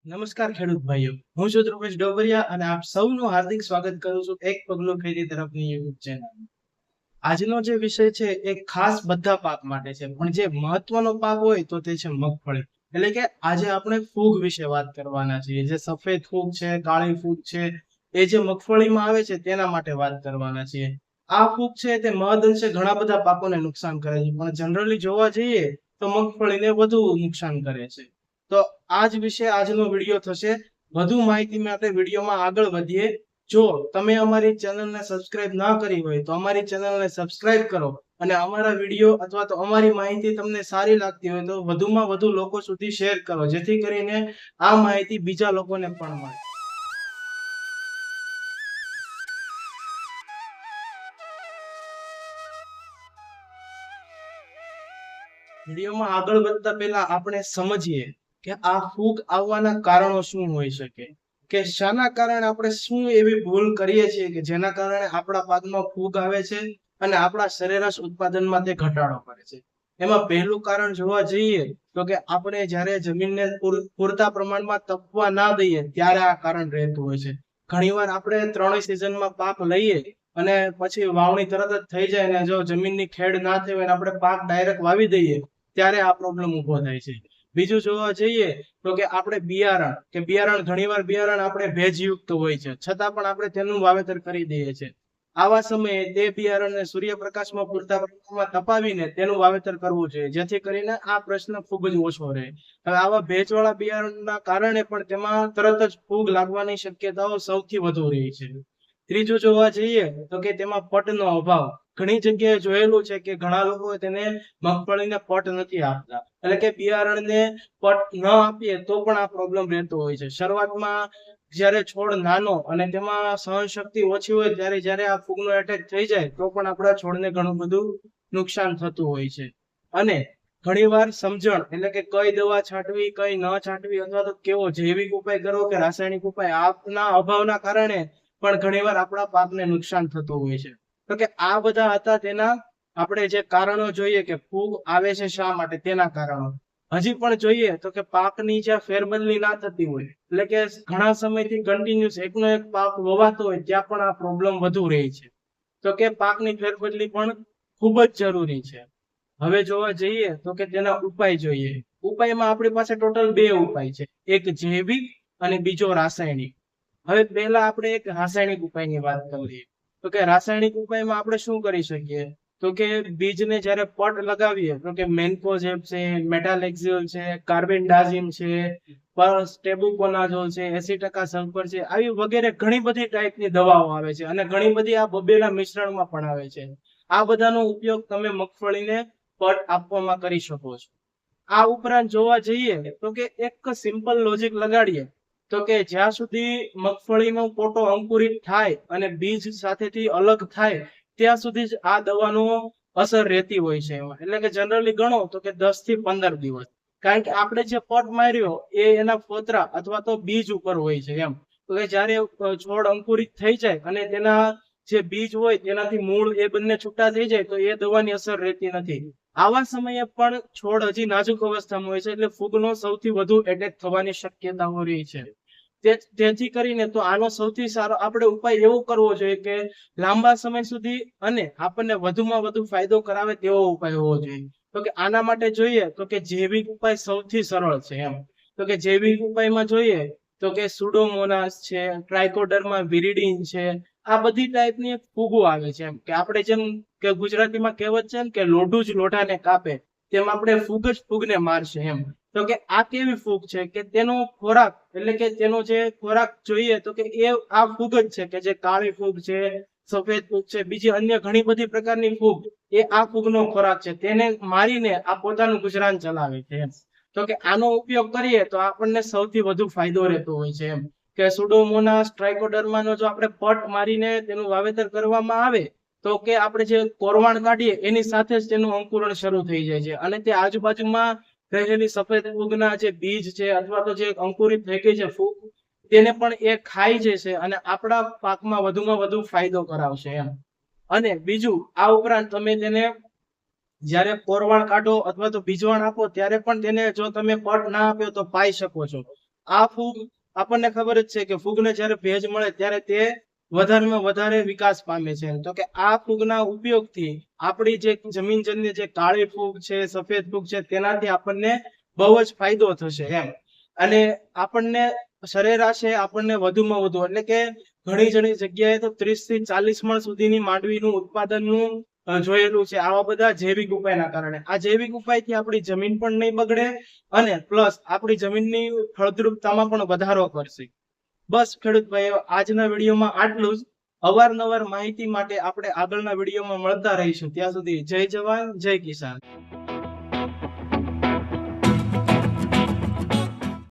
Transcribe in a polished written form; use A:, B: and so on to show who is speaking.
A: નમસ્કાર ખેડૂત ભાઈઓ, હું છું ધ્રુવેશ ડોબરિયા અને આપ સૌનું હાર્દિક સ્વાગત કરું છું એક પગલું ખેતી તરફની યુટ્યુબ ચેનલ. આજનો જે વિષય છે એ ખાસ બધા પાક માટે છે, પણ જે મહત્વનો પાક હોય તો તે છે મગફળી. એટલે કે આજે આપણે ફૂગ વિશે વાત કરવાના છીએ. જે સફેદ ફૂગ છે, કાળી ફૂગ છે, એ જે મગફળીમાં આવે છે તેના માટે વાત કરવાના છીએ. આ ફૂગ છે તે મહદઅંશે ઘણા બધા પાકોને નુકસાન કરે છે, પણ જનરલી જોવા જઈએ તો મગફળીને વધુ નુકસાન કરે છે. તો આજ વિશે આજનો વિડીયો થશે. વધુ માહિતી માટે વિડીયોમાં આગળ વધીએ. જો તમે અમારી ચેનલને સબસ્ક્રાઇબ ના કરી હોય તો અમારી ચેનલને સબસ્ક્રાઇબ કરો અને અમારા વિડીયો અથવા તો અમારી માહિતી તમને સારી લાગતી હોય તો વધુમાં વધુ લોકો સુધી શેર કરો, જેથી કરીને આ માહિતી બીજા લોકોને પણ મળે. વિડીયોમાં આગળ વધતા પહેલા આપણે સમજીએ કે આ ફૂગ આવવાના કારણો શું હોઈ શકે, કે શાના કારણે આપણે શું એવી ભૂલ કરીએ છીએ કે જેના કારણે આપણા પાકમાં ફૂગ આવે છે અને આપણા સરેરાશ ઉત્પાદનમાં તે ઘટાડો કરે છે. એમાં પહેલું કારણ જોવા જઈએ તો કે આપણે જ્યારે જમીનને પૂરતા પ્રમાણમાં તપવા ના દઈએ ત્યારે આ કારણ રહેતું હોય છે. ઘણીવાર આપણે ત્રણેય સિઝનમાં પાક લઈએ અને પછી વાવણી તરત જ થઈ જાય ને જો જમીનની ખેડ ના થઈ હોય આપણે પાક ડાયરેક્ટ વાવી દઈએ ત્યારે આ પ્રોબ્લેમ ઉભો થાય છે. બીજું જોવા જઈએ તો કે આપણે બિયારણ ઘણીવાર બિયારણ આપણે ભેજયુક્ત હોય છે, છતાં પણ આપણે તેનું વાવેતર કરી દઈએ છીએ. આવા સમયે તે બિયારણને સૂર્યપ્રકાશમાં પૂરતા પ્રમાણમાં તપાવીને તેનું વાવેતર કરવું જોઈએ, જેથી કરીને આ પ્રશ્ન ખૂબ જ ઓછો રહે. હવે આવા ભેજવાળા બિયારણના કારણે પણ તેમાં તરત જ ફૂગ લાગવાની શક્યતાઓ સૌથી વધુ રહી છે. ત્રીજું જોવા જઈએ તો કે તેમાં પટનો અભાવ. ઘણી જગ્યાએ જોયેલું છે કે ઘણા લોકો તેને મગફળીને પટ નથી આપતા, એટલે કે બિયારણને પટ ન આપીએ તો પણ આ પ્રોબ્લેમ રહેતો હોય છે. શરૂઆતમાં જ્યારે છોડ નાનો અને તેમાં સહનશક્તિ ઓછી હોય ત્યારે જ્યારે આ ફૂગનો એટેક થઈ જાય તો પણ આપણા છોડને ઘણું બધું નુકસાન થતું હોય છે. અને ઘણીવાર સમજણ, એટલે કે કઈ દવા છાંટવી કઈ ન છાંટવી અથવા તો કેવો જૈવિક ઉપાય કરવો કે રાસાયણિક ઉપાય, આપના અભાવના કારણે પણ ઘણીવાર આપણા પાકને નુકસાન થતું હોય છે. તો કે આ બધા હતા તેના આપણે જે કારણો જોઈએ કે ફૂગ આવે છે શા માટે, તેના કારણો. હજી પણ જોઈએ તો કે પાકની જ્યાં ફેરબદલી ના થતી હોય, એટલે કે ઘણા સમયથી કન્ટિન્યુઅસ એકનો એક પાક વવાતો હોય ત્યાં પણ આ પ્રોબ્લેમ વધુ રહે છે. તો કે પાકની ફેરબદલી પણ ખૂબ જ જરૂરી છે. હવે જોવા જઈએ તો કે તેના ઉપાય જોઈએ. ઉપાયમાં આપણી પાસે ટોટલ બે ઉપાય છે, એક જૈવિક અને બીજો રાસાયણિક. હવે પહેલા આપણે એક રાસાયણિક ઉપાયની વાત કરીએ તો કે રાસાયણિક ઉપાયમાં આપણે શું કરી શકીએ તો કે બીજને જ્યારે પટ લગાવીએ તો કે મેન્કોઝેબ છે, મેટાલેક્ઝિલ છે, કાર્બેન્ડાઝિમ છે, ટેબુકોનાઝોલ છે, 80% સલ્ફર છે, આવી વગેરે ઘણી બધી ટાઈપની દવાઓ આવે છે અને ઘણી બધી આ બબેના મિશ્રણમાં પણ આવે છે. આ બધાનો ઉપયોગ તમે મગફળીને પટ આપવામાં કરી શકો છો. આ ઉપરાંત જોવા જઈએ તો કે એક સિમ્પલ લોજિક લગાડીએ તો કે જ્યાં સુધી મગફળીનો પોટો અંકુરિત થાય અને બીજ સાથેથી અલગ થાય ત્યાં સુધી જ આ દવાનો અસર રહેતી હોય છે. એટલે કે જનરલી ગણો તો કે 10 થી 15 દિવસ, કારણ કે આપણે જે પટ માર્યો એ એના ફોતરા અથવા તો બીજ ઉપર હોય છે એમ. તો કે જ્યારે છોડ અંકુરિત થઈ જાય અને તેના જે બીજ હોય તેનાથી મૂળ એ બંને છૂટા થઈ જાય તો એ દવાની અસર રહેતી નથી. આવા સમયે પણ છોડ હજી નાજુક અવસ્થામાં હોય છે, એટલે ફૂગનો સૌથી વધુ એટેક થવાની શક્યતાઓ રહી છે. તેથી કરીને તો આનો સૌથી સારો આપણે ઉપાય એવો કરવો જોઈએ કે લાંબા સમય સુધી અને આપણને વધુમાં વધુ ફાયદો કરાવે તેવો ઉપાય હોવો જોઈએ. તો કે આના માટે જોઈએ તો કે જૈવિક ઉપાય સૌથી સરળ છે એમ. તો કે જૈવિક ઉપાયમાં જોઈએ તો કે સુડોમોનાસ છે, ટ્રાઇકોડર્મા વિરિડિન છે, આ બધી ટાઈપની એક ફૂગો આવે છે એમ. કે આપણે જેમ કે ગુજરાતીમાં કહેવત છે ને કે લોઢું જ લોઢાને કાપે, તેમ આપણે ફૂગ જ ફૂગને મારશે એમ. તો કે આ કેવી ફૂગ છે કે તેનો ખોરાક, એટલે કે તેનો જે ખોરાક જોઈએ તો કે એ આ ફૂગ જ છે, કે જે કાળી ફૂગ છે, સફેદ ફૂગ છે, બીજી અન્ય ઘણી બધી પ્રકારની ફૂગ એ આ ફૂગનો ખોરાક છે. તેને મારીને આ પોતાનું ગુજરાન ચલાવે છે એમ. તો કે આનો ઉપયોગ કરીએ તો આપણને સૌથી વધુ ફાયદો રહેતો હોય છે એમ. કે સુડોમોનાસ ટ્રાઇકોડર્માનો જો આપણે પટ મારીને તેનું વાવેતર કરવામાં આવે તો કે આપણે જે કોરવાણ કાઢીએ એની સાથે જ તેનું અંકુરણ શરૂ થઈ જાય છે અને તે આજુબાજુમાં રહેલી સફેદ ફૂગના જે બીજ છે અથવા તો જે અંકુરિત થઈ ગઈ છે ફૂગ, તેને પણ એ ખાઈ જશે અને આપણા પાકમાં વધુમાં વધુ ફાયદો કરાવશે એમ. અને બીજું આ ઉપરાંત તમે તેને જ્યારે કોરવાણ કાઢો અથવા તો બીજવાણ આપો ત્યારે પણ તેને જો તમે પટ ના આપ્યો તો પાઈ શકો છો. આ ફૂગ આપણને ખબર જ છે કે ફૂગને જ્યારે ભેજ મળે ત્યારે તે વધારેમાં વધારે વિકાસ પામે છે. તો કે આ ફૂગના ઉપયોગથી આપણી જે જમીનજન્ય જે કાળી ફૂગ છે, સફેદ ફૂગ છે, તેનાથી આપણને બહુ જ ફાયદો થશે એમ. અને આપણને સરેરાશે આપણને વધુમાં વધુ એટલે કે ઘણી ઘણી જગ્યાએ તો 30 થી 40 મણ સુધીની માંડવીનું ઉત્પાદનનું જોયેલું છે આવા બધા જૈવિક ઉપાયના કારણે. આ જૈવિક ઉપાયથી આપણી જમીન પણ નહીં બગડે અને પ્લસ આપણી જમીનની ફળદ્રુપતામાં પણ વધારો કરશે. બસ ખેડૂત ભાઈઓ, આજના વિડીયોમાં આટલું જ. અવારનવાર માહિતી માટે આપણે આગળના વિડીયોમાં મળતા રહીશું. ત્યાં સુધી જય જવાન, જય કિસાન.